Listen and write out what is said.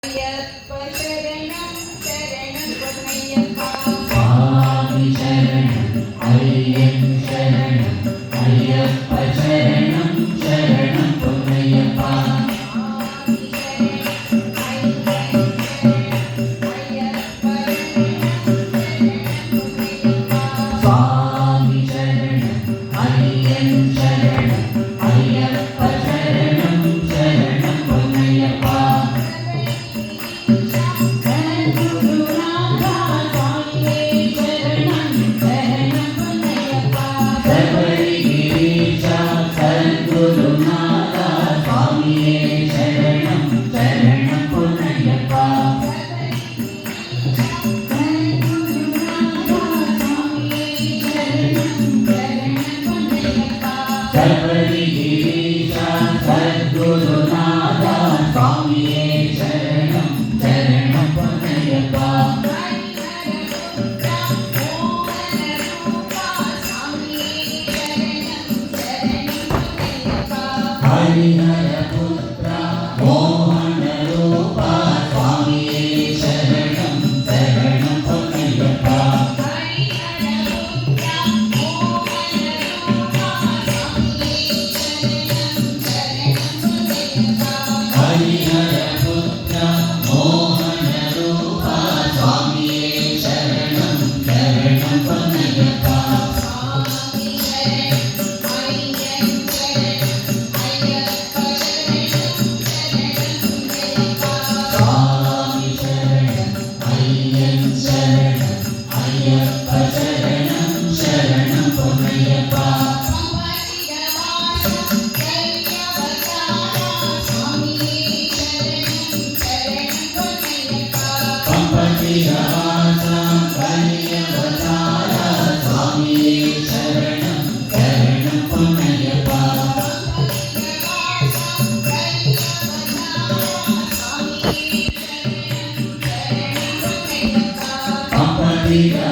ஐயப்ப சரணம் சரணம் பொன்னையப்பா. சுவாமி சரணம் ஐயன் சரணம் ஐயப்ப சரணம் சரணம் பொன்னையப்பா. சுவாமி சரணம் ஐயன் சரணம் ஐயப்ப சரணம் பொன்னையப்பா. சுவாமி சரணம் ஐயன் சரணம் ஐயப்ப சரணம் சரணம் பொன்னையப்பா. சபரிகிரீஷா சத்குருநாதா சுவாமியே சரணம் சரணம் பொன்னையப்பா. சபரிகிரீஷா சத்குருநாதா சுவாமியே சரணம் சரணம் பொன்னையப்பா. ஹரிஹர புத்ரா மோகன ரூபா சுவாமியே சரணம் சரணம் பொன்னையப்பா. ஹரிஹர புத்ரா மோகன ரூபா சுவாமியே சரணம் சரணம் பொன்னையப்பா. சுவாமி சரணம் ஐயன் சரணம் ஐயப்ப சரணம் சரணம் பொன்னையப்பா. பம்பதிரவாசா கலியவதாரா சுவாமியே சரணம் சரணம் பொன்னையப்பா. பம்பதிரவாசா